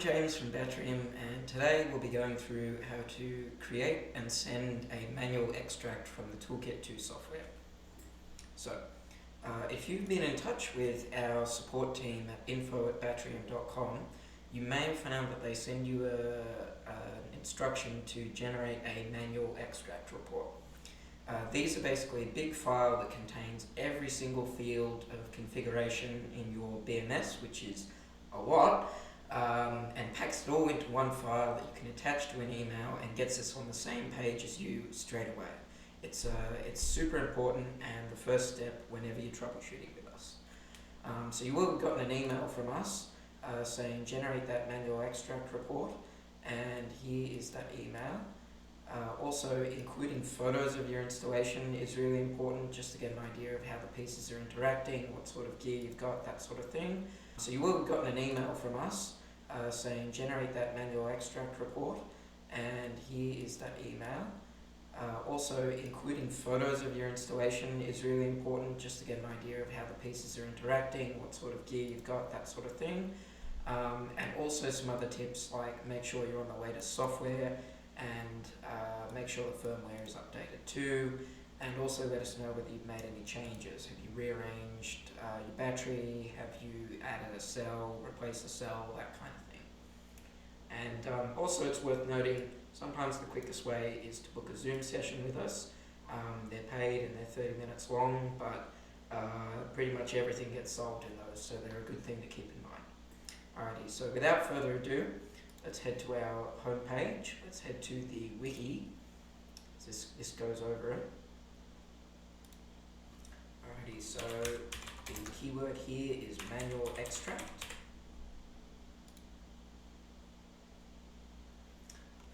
James from Batrium, and today we'll be going through how to create and send a manual extract from the Toolkit 2 software. So, if you've been in touch with our support team at info@batrium.com, you may have found that they send you an instruction to generate a manual extract report. These are basically a big file that contains every single field of configuration in your BMS, which is a lot, and packs it all into one file that you can attach to an email and gets us on the same page as you straight away. It's super important and the first step whenever you're troubleshooting with us. So you will have gotten an email from us saying generate that manual extract report, and here is that email. Also, including photos of your installation is really important, just to get an idea of how the pieces are interacting, what sort of gear you've got, that sort of thing. So you will have gotten an email from us saying generate that manual extract report, and here is that email. Also, including photos of your installation is really important, just to get an idea of how the pieces are interacting, what sort of gear you've got, that sort of thing. And also some other tips like make sure you're on the latest software, and make sure the firmware is updated too, and also let us know whether you've made any changes. Have you rearranged your battery? Have you added a cell, replaced a cell, that kind of thing. And also it's worth noting, sometimes the quickest way is to book a Zoom session with us. They're paid and they're 30 minutes long, but pretty much everything gets solved in those, so they're a good thing to keep in mind. Alrighty, so without further ado, let's head to our home page. Let's head to the wiki. This goes over it. Alrighty, so the keyword here is manual extract.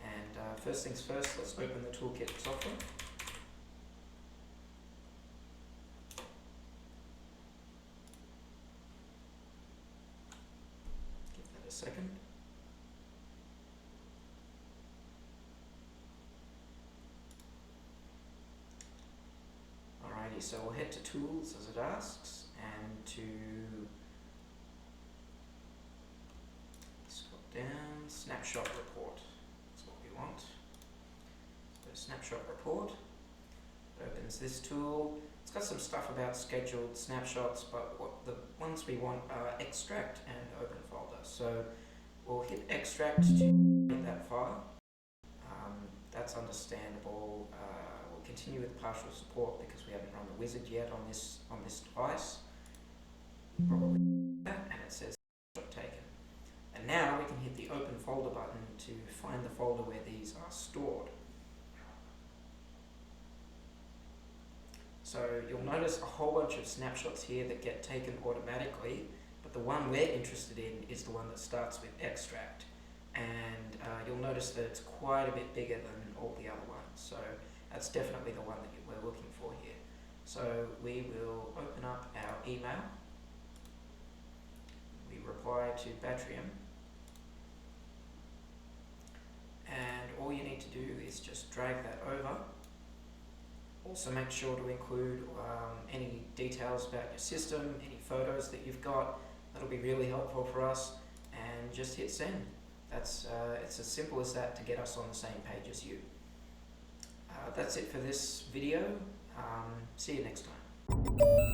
And first things first, let's open the Toolkit software. Give that a second. So we'll head to Tools as it asks, and to scroll down, Snapshot Report. That's what we want. So Snapshot Report, it opens this tool. It's got some stuff about scheduled snapshots, but what the ones we want are extract and open folder. So we'll hit extract to get that file. That's understandable. We'll continue with partial support because we haven't run the wizard yet on this device. Probably that, and it says snapshot taken. And now we can hit the open folder button to find the folder where these are stored. So you'll notice a whole bunch of snapshots here that get taken automatically, but the one we're interested in is the one that starts with extract. And you'll notice that it's quite a bit bigger than all the other ones. So that's definitely the one that we're looking for here. So we will open up our email. We reply to Batrium. And all you need to do is just drag that over. Also make sure to include any details about your system, any photos that you've got. That'll be really helpful for us. And just hit send. It's as simple as that to get us on the same page as you. That's it for this video. See you next time.